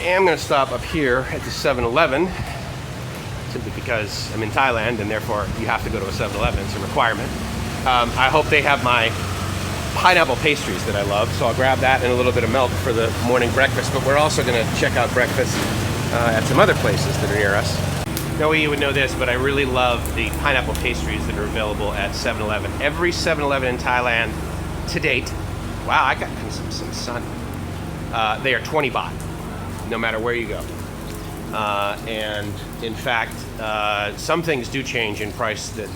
am going to stop up here at the 7-Eleven, simply because I'm in Thailand and therefore you have to go to a 7-Eleven. It's a requirement. I hope they have my pineapple pastries that I love, so I'll grab that and a little bit of milk for the morning breakfast. But we're also going to check out breakfast at some other places that are near us. No way you would know this, but I really love the pineapple pastries that are available at 7-Eleven. Every 7-Eleven in Thailand to date, wow, I got some sun. They are 20 baht, no matter where you go. And in fact, some things do change in price that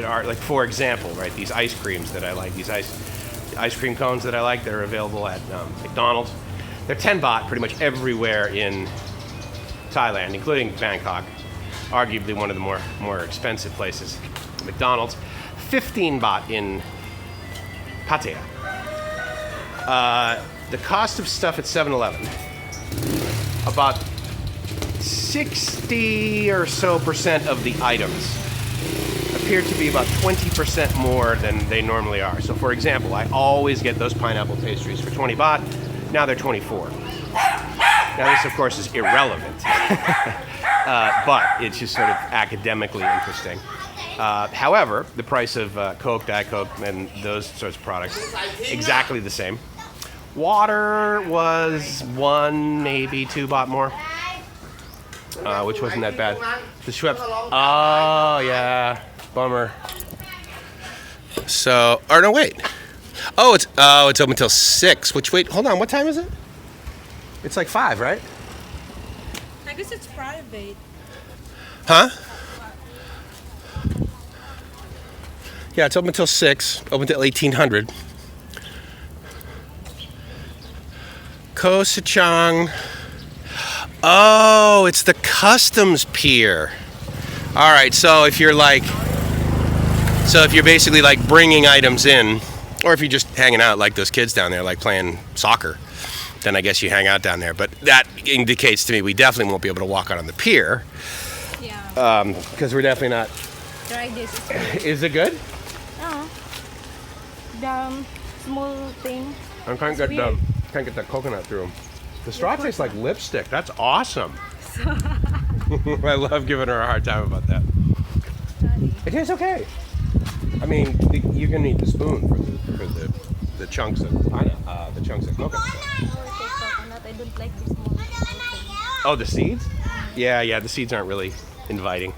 are, like, for example, right, these ice creams that I like, these ice cream cones that I like that are available at McDonald's. They're 10 baht pretty much everywhere in Thailand, including Bangkok, arguably one of the more expensive places. McDonald's, 15 baht in Pattaya. The cost of stuff at 7-Eleven, about 60 or so % of the items appear to be about 20% more than they normally are. So for example, I always get those pineapple pastries for 20 baht. Now they're 24. Now this of course is irrelevant, but it's just sort of academically interesting. However, the price of Coke, Diet Coke, and those sorts of products, exactly the same. Water was 1, maybe 2 baht more, which wasn't that bad. The Schweppes, oh yeah, bummer. So, or no, wait. Oh, it's open till 6. Which, wait, hold on. What time is it? It's like 5, right? I guess it's private. Huh? Yeah, it's open till 6. Open till 1800. KOH SICHANG. Oh, it's the customs pier. All right, so if you're basically like bringing items in, or if you're just hanging out like those kids down there, like playing soccer, then I guess you hang out down there. But that indicates to me we definitely won't be able to walk out on the pier. Yeah. Because we're definitely not. Try this. Is it good? No. The small thing. I can't get the coconut through them. The straw tastes like lipstick. That's awesome. I love giving her a hard time about that. It tastes okay. I mean, you can eat the spoon for the chunks of the chunks of coconut. I don't like the small thing. Oh, the seeds? Yeah, the seeds aren't really inviting.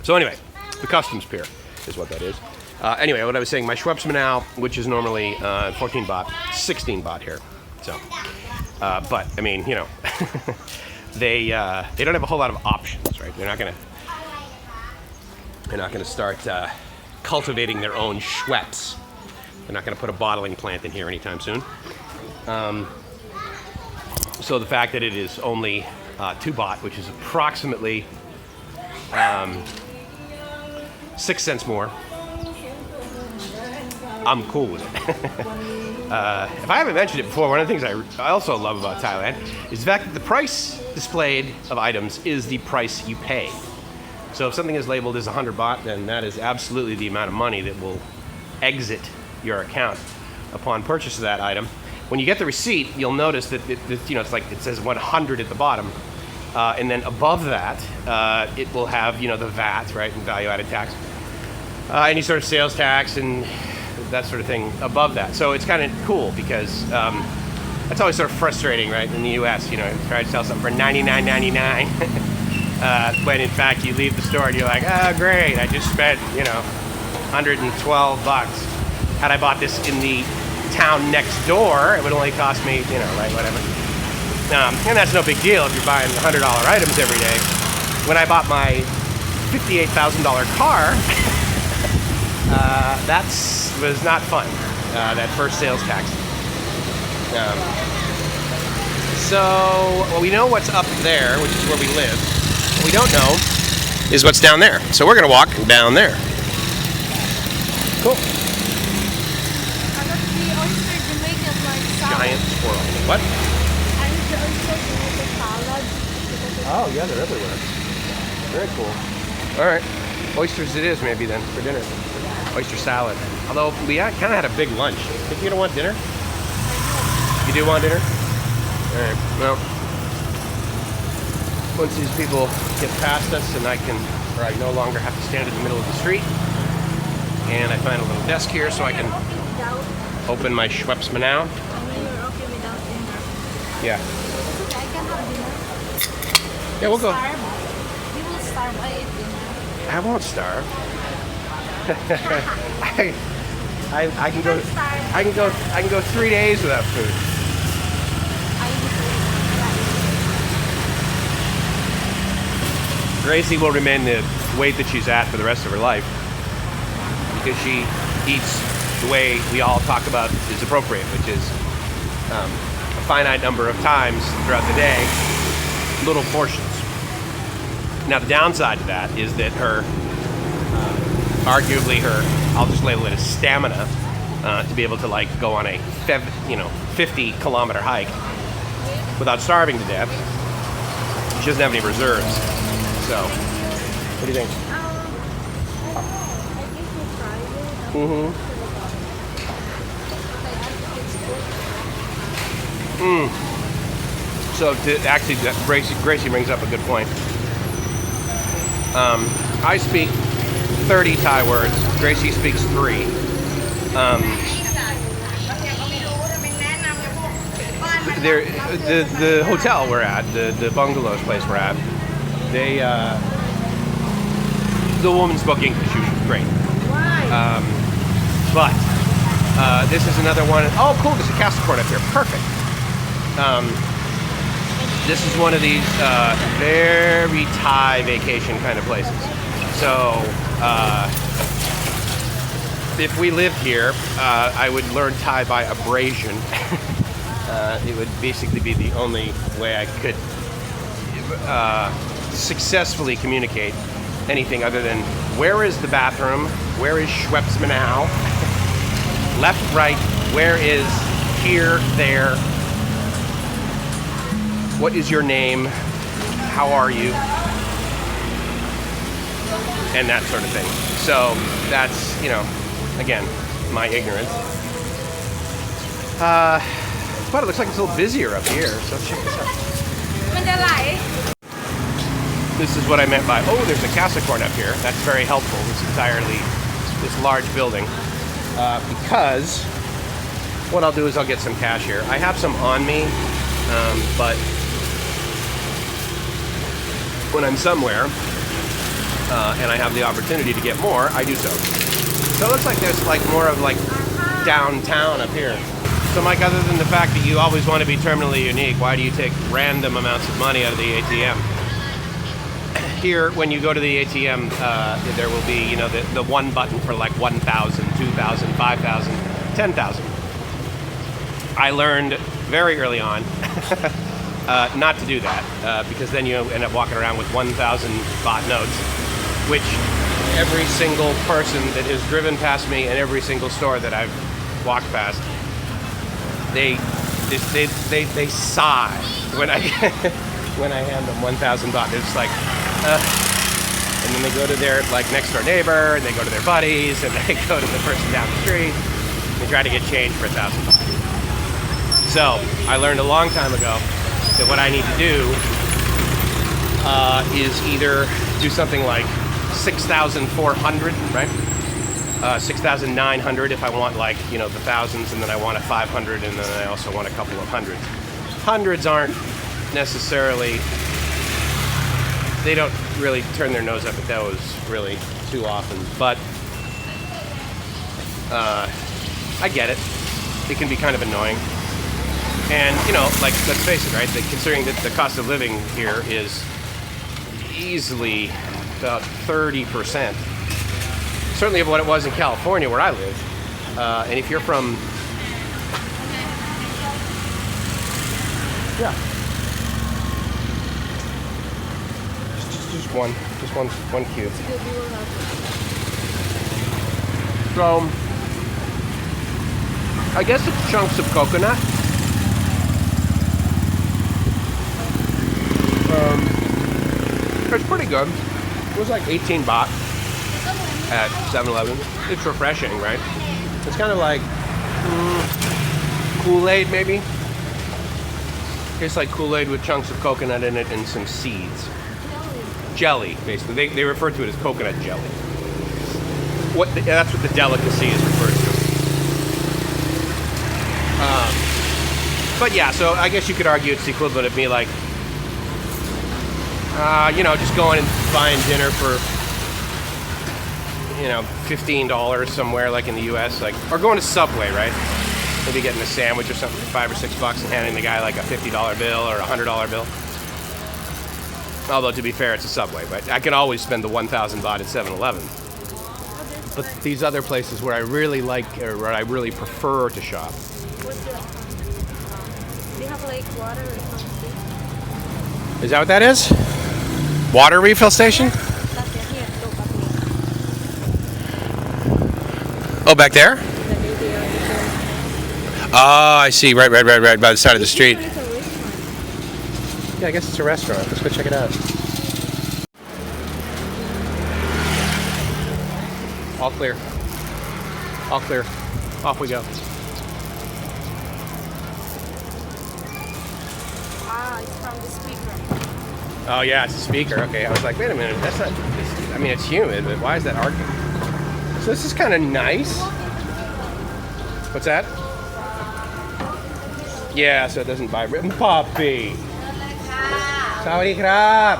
So anyway, the customs pier is what that is. Anyway, what I was saying, my Schweppes Manal, which is normally 14 baht, 16 baht here. So, but I mean, you know, they don't have a whole lot of options, right? They're not gonna start cultivating their own Schweppes. They're not gonna put a bottling plant in here anytime soon. So the fact that it is only 2 baht, which is approximately 6 cents more, I'm cool with it. If I haven't mentioned it before, one of the things I also love about Thailand is the fact that the price displayed of items is the price you pay. So if something is labeled as 100 baht, then that is absolutely the amount of money that will exit your account upon purchase of that item. When you get the receipt, you'll notice that it's like it says 100 at the bottom, and then above that, it will have the VAT, right, and value-added tax, any sort of sales tax and that sort of thing above that. So it's kind of cool because that's always sort of frustrating, right? In the U.S., you try to sell something for $99.99, when in fact you leave the store and you're like, oh great, I just spent 112 bucks. Had I bought this in the town next door, it would only cost me, right, whatever. And that's no big deal if you're buying $100 items every day. When I bought my $58,000 car, that was not fun, that first sales tax. So, well, we know what's up there, which is where we live. What we don't know is what's down there. So we're going to walk down there. Cool. Giant squirrel. What? Oh, yeah, they're everywhere. Very cool. All right. Oysters it is, maybe, then, for dinner. Oyster salad. Although, we kind of had a big lunch. Think you're going to want dinner? You do want dinner? All right. Well, once these people get past us and I no longer have to stand in the middle of the street, and I find a little desk here so I can open my Schweppes Manaus. I know you're okay without dinner. Yeah. It's okay, I can have dinner. Yeah, we'll go. Starve. You will starve, I eat dinner. I won't starve. I can go. I can go 3 days without food. I eat. Gracie will remain the weight that she's at for the rest of her life because she eats the way we all talk about is appropriate, which is a finite number of times throughout the day, little portions. Now the downside to that is that her, arguably her, I'll just label it as stamina, to be able to like go on a 50-kilometer hike without starving to death. She doesn't have any reserves. So, what do you think? I think we try it. Mm-hmm. So actually, Gracie brings up a good point. I speak 30 Thai words. Gracie speaks 3. The hotel we're at, the bungalows place we're at, the woman spoke English. She was great. Why? But this is another one. Oh, cool! There's a Capricorn up here. Perfect. This is one of these very Thai vacation kind of places. So if we lived here, I would learn Thai by abrasion. It would basically be the only way I could successfully communicate anything other than where is the bathroom, where is Schweppes Manaus, left, right, where is here, there, what is your name, how are you, and that sort of thing. So that's, again, my ignorance. But it looks like it's a little busier up here, so let's check this out. This is what I meant by, there's a Capricorn up here. That's very helpful, this large building. Because what I'll do is I'll get some cash here. I have some on me, but when I'm somewhere and I have the opportunity to get more, I do so. So it looks like there's like more of like downtown up here. So Mike, other than the fact that you always want to be terminally unique, why do you take random amounts of money out of the ATM? Here, when you go to the ATM, there will be, the one button for like 1,000, 2,000, 5,000, 10,000. I learned very early on not to do that because then you end up walking around with 1,000 baht notes, which every single person that has driven past me and every single store that I've walked past, they sigh when I when I hand them 1,000 baht. They're just like, and then they go to their like next door neighbor, and they go to their buddies, and they go to the person down the street. They try to get change for 1,000 baht. So I learned a long time ago that what I need to do is either do something like 6,400, right? 6,900 if I want like, the thousands, and then I want a 500, and then I also want a couple of hundreds. Hundreds aren't necessarily, they don't really turn their nose up at those really too often, but I get it. It can be kind of annoying. And, like, let's face it, right? Considering that the cost of living here is easily about 30%. Certainly of what it was in California where I live. And if you're from... Yeah. Just one cube. So, I guess it's chunks of coconut. It's pretty good. It was like 18 baht at 7-Eleven. It's refreshing, right? It's kind of like Kool-Aid, maybe. Tastes like Kool-Aid with chunks of coconut in it and some seeds. Jelly, basically. They refer to it as coconut jelly. That's what the delicacy is referred to. But yeah, so I guess you could argue it's the equivalent of me like, just going and buying dinner for, $15 somewhere like in the US, or going to Subway, right? Maybe getting a sandwich or something for $5 or $6 and handing the guy like a $50 bill or a $100 bill. Although to be fair, it's a Subway, but I can always spend the 1,000 baht at 7-Eleven. But these other places where I really like, or where I really prefer to shop. Do you have like water or something? Is that what that is? Water refill station? That's it. Here, go back here. Oh, back there? The lady or the Oh, I see. Right, by the side of the street. It's a restaurant. Yeah, I guess it's a restaurant. Let's go check it out. All clear. All clear. Off we go. Ah, it's from the speaker. Oh yeah, it's a speaker. Okay, I was like, wait a minute, that's not. It's humid, but why is that arguing? So this is kind of nice. What's that? Yeah, so it doesn't vibrate. Puppy. Sawadee krap.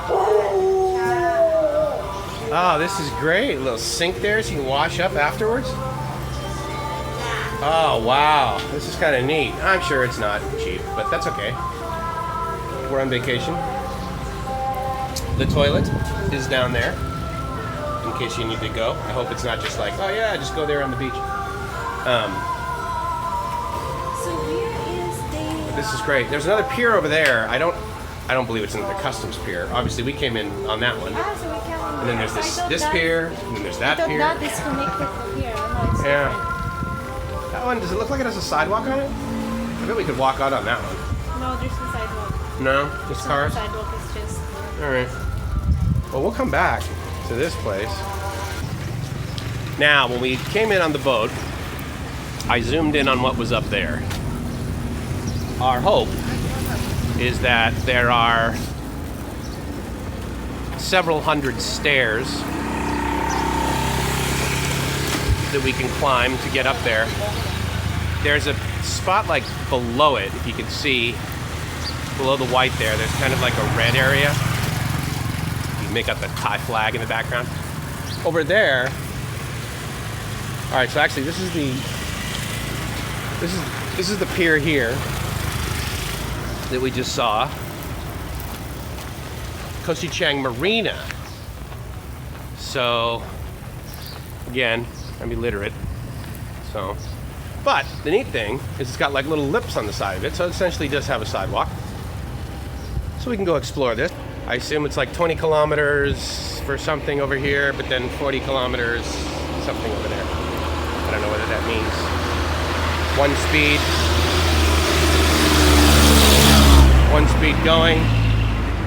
Oh, this is great. A little sink there so you can wash up afterwards. Oh, wow. This is kind of neat. I'm sure it's not cheap, but that's okay. We're on vacation. The toilet is down there in case you need to go. I hope it's not just like, oh yeah, just go there on the beach. So where is the... This is great. There's another pier over there. I don't believe it's another customs pier. Obviously, we came in on that one. Ah, so we can... And then there's this pier, and then there's that pier. that is connected from here. No, it's Yeah. different. That one, does it look like it has a sidewalk on it? I bet we could walk out on that one. No, there's no sidewalk. No? Just It's not cars? a sidewalk, it's just... Alright. Well, we'll come back to this place. Now, when we came in on the boat, I zoomed in on what was up there. Our hope is that there are several hundred stairs that we can climb to get up there. There's a spot like below it, if you can see, below the white there, there's kind of like a red area. You make up the Thai flag in the background. Over there, all right, so actually this is the pier here that we just saw. KOH SICHANG Marina. So, again, I'm illiterate. So, but the neat thing is it's got like little lips on the side of it, so it essentially does have a sidewalk. So we can go explore this. I assume it's like 20 kilometers for something over here, but then 40 kilometers something over there. I don't know whether that means one speed going,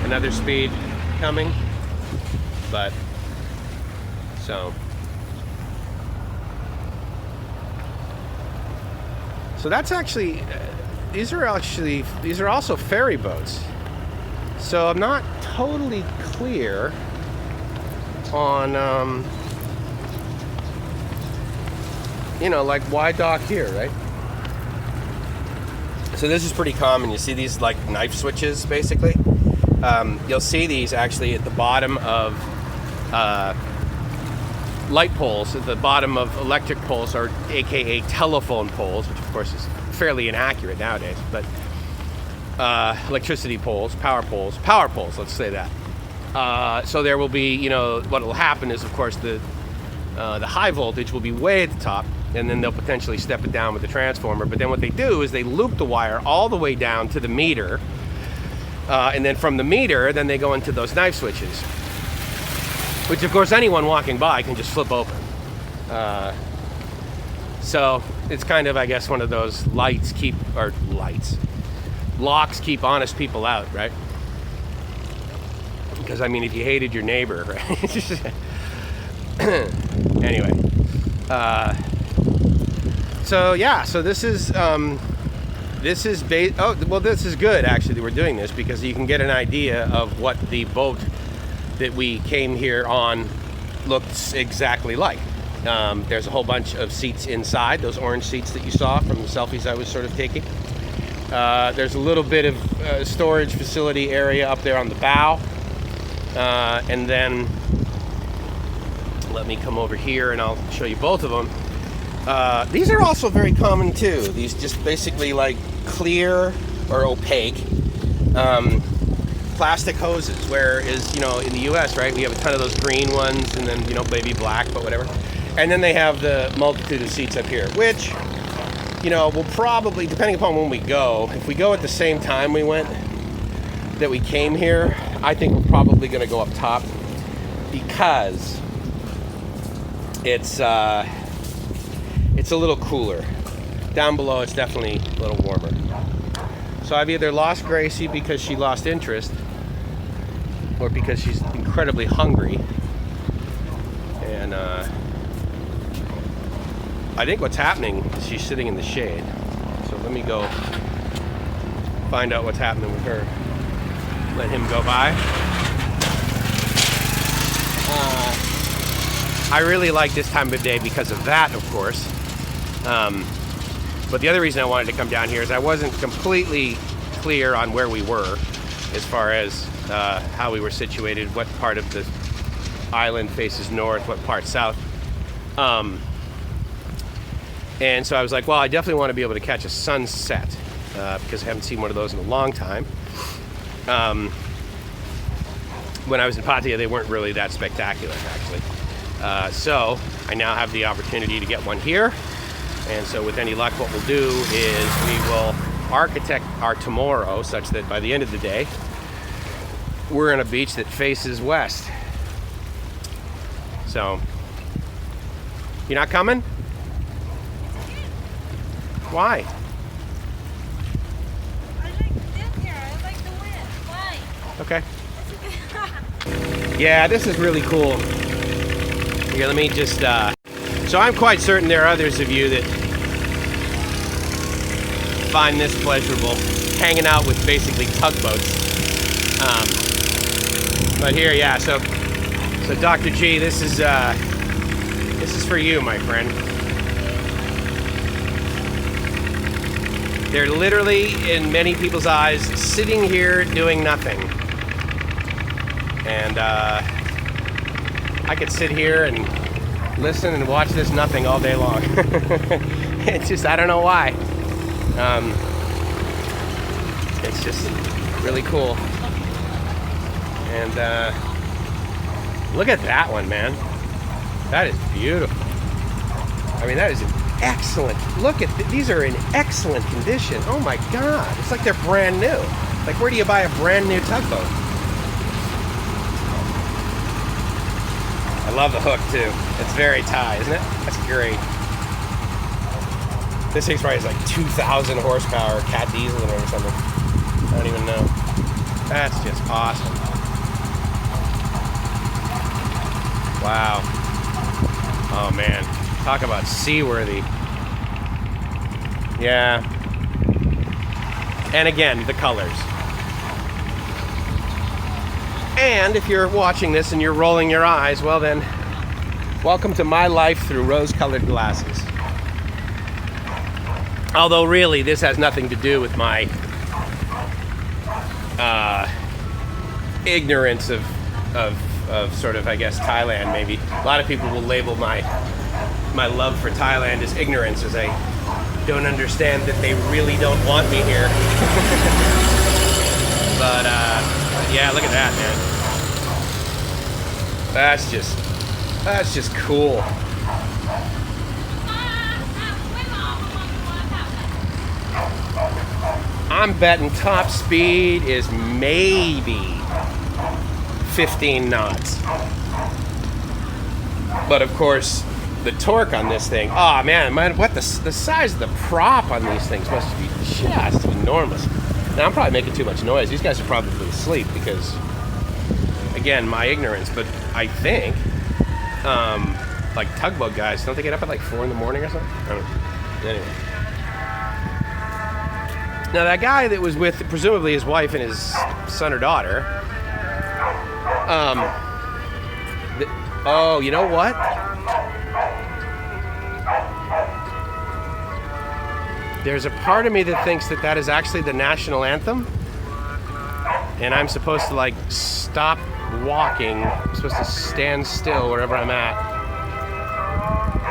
another speed coming, but so that's actually these are also ferry boats. So I'm not totally clear on like why dock here, right? So this is pretty common. You see these like knife switches, basically. You'll see these actually at the bottom of light poles, at the bottom of electric poles, or AKA telephone poles, which of course is fairly inaccurate nowadays, but electricity poles, power poles, let's say that. So there will be, what will happen is, of course, the high voltage will be way at the top, and then they'll potentially step it down with the transformer. But then what they do is they loop the wire all the way down to the meter, and then from the meter, then they go into those knife switches, which of course anyone walking by can just flip open. So it's kind of, I guess, one of those locks keep honest people out, right? Because I mean, if you hated your neighbor, right? Anyway, so this is this is this is good actually that we're doing this, because you can get an idea of what the boat that we came here on looks exactly like. There's a whole bunch of seats inside, those orange seats that you saw from the selfies I was sort of taking. There's a little bit of storage facility area up there on the bow. And then let me come over here and I'll show you both of them. These are also very common too. These just basically like clear or opaque plastic hoses, whereas, you know, in the US, right, we have a ton of those green ones and then, you know, baby black, but whatever. And then they have the multitude of seats up here, which, you know, will probably, depending upon when we go, if we go at the same time we went, that we came here, I think we're probably going to go up top, because it's a little cooler. Down below, it's definitely a little warmer. So I've either lost Gracie because she lost interest, or because she's incredibly hungry. And I think what's happening is she's sitting in the shade. So let me go find out what's happening with her. Let him go by. I really like this time of day because of that, of course. But the other reason I wanted to come down here is I wasn't completely clear on where we were as far as how we were situated, what part of the island faces north, what part south. And so I was like, well, I definitely want to be able to catch a sunset because I haven't seen one of those in a long time. When I was in Pattaya, they weren't really that spectacular, actually. So I now have the opportunity to get one here. And so with any luck, what we'll do is we will architect our tomorrow such that by the end of the day, we're on a beach that faces west. So, you're not coming? Why? I like this here. I like the wind. Why? Okay. Yeah, this is really cool. Here, let me just, so I'm quite certain there are others of you that find this pleasurable, hanging out with basically tugboats. But here, yeah, so Dr. G, this is for you, my friend. They're literally, in many people's eyes, sitting here doing nothing. And I could sit here and listen and watch this nothing all day long. It's just, I don't know why. It's just really cool. And look at that one, man. That is beautiful. I mean, that is an excellent, look at, these are in excellent condition. Oh my God, it's like they're brand new. Like, where do you buy a brand new tugboat? I love the hook too. It's very Thai, isn't it? That's great. This thing's probably like 2,000 horsepower, cat diesel in it or something. I don't even know. That's just awesome. Wow. Oh man, talk about seaworthy. Yeah. And again, the colors. And if you're watching this and you're rolling your eyes, well then, welcome to my life through rose-colored glasses. Although really, this has nothing to do with my ignorance of sort of, I guess, Thailand, maybe. A lot of people will label my love for Thailand as ignorance, as I don't understand that they really don't want me here. But yeah, look at that, man. That's just cool. I'm betting top speed is maybe 15 knots. But of course, the torque on this thing, oh man, what the size of the prop on these things must be just enormous. Now I'm probably making too much noise. These guys are probably asleep because, again, my ignorance, but I think, like tugboat guys, don't they get up at like 4 in the morning or something? I don't know. Anyway. Now that guy that was with presumably his wife and his son or daughter, oh, you know what? There's a part of me that thinks that that is actually the national anthem, and I'm supposed to like stop walking. I'm supposed to stand still wherever I'm at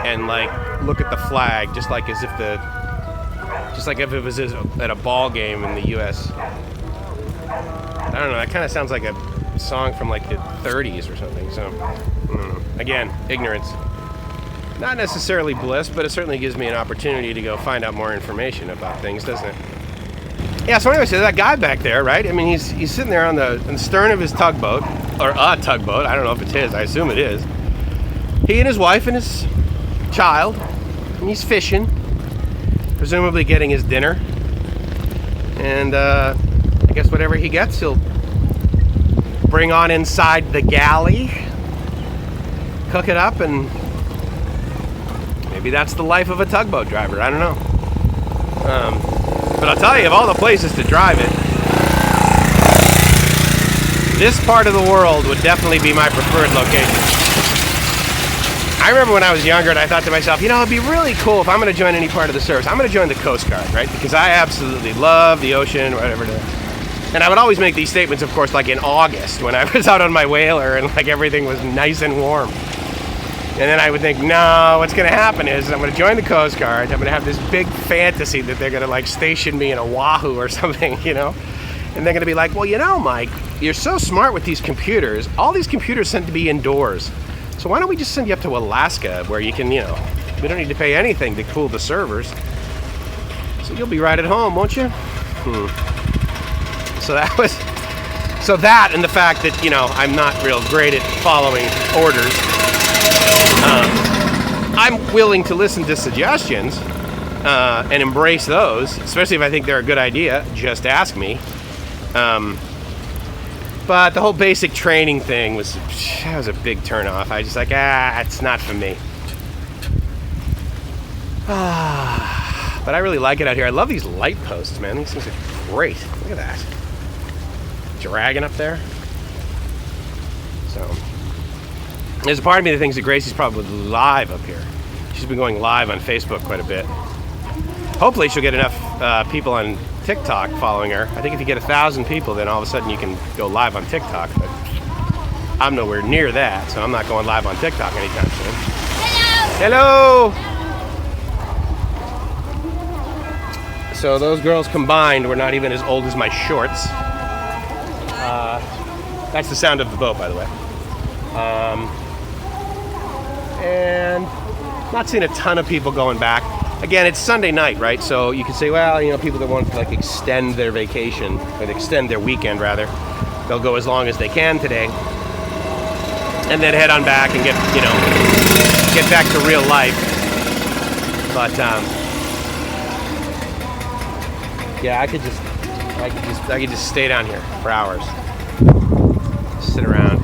and like look at the flag, just like if it was at a ball game in the U.S. I don't know. That kind of sounds like a song from like the 30s or something. So, again, ignorance. Not necessarily bliss, but it certainly gives me an opportunity to go find out more information about things, doesn't it? Yeah. So anyway, so that guy back there, right? I mean, he's sitting there on the stern of his tugboat, or a tugboat. I don't know if it's his. I assume it is. He and his wife and his child, and he's fishing, presumably getting his dinner. And I guess whatever he gets, he'll bring on inside the galley, cook it up, and maybe that's the life of a tugboat driver. I don't know. But I'll tell you, of all the places to drive it, this part of the world would definitely be my preferred location. I remember when I was younger and I thought to myself, you know, it'd be really cool if I'm going to join any part of the service. I'm going to join the Coast Guard, right? Because I absolutely love the ocean, whatever it is. And I would always make these statements, of course, like in August when I was out on my whaler and like everything was nice and warm. And then I would think, no, what's going to happen is I'm going to join the Coast Guard. I'm going to have this big fantasy that they're going to like station me in Oahu or something, you know? And they're going to be like, well, you know, Mike, you're so smart with these computers. All these computers tend to be indoors. So why don't we just send you up to Alaska where you can, you know, we don't need to pay anything to cool the servers. So you'll be right at home, won't you? So that and the fact that, you know, I'm not real great at following orders. I'm willing to listen to suggestions and embrace those, especially if I think they're a good idea. Just ask me. But the whole basic training thing was a big turnoff. I was just like, it's not for me. But I really like it out here. I love these light posts, man. These things are great. Look at that. Dragon up there. So there's a part of me that thinks that Gracie's probably live up here. She's been going live on Facebook quite a bit. Hopefully she'll get enough people on TikTok following her. I think if you get 1,000 people, then all of a sudden you can go live on TikTok. But I'm nowhere near that, so I'm not going live on TikTok anytime soon. Hello! So those girls combined were not even as old as my shorts. That's the sound of the boat, by the way. And not seeing a ton of people going back. Again, it's Sunday night, right? So you can say, well, you know, people that want to like extend their vacation, or extend their weekend rather, they'll go as long as they can today, and then head on back and get back to real life. But yeah, I could just stay down here for hours, sit around.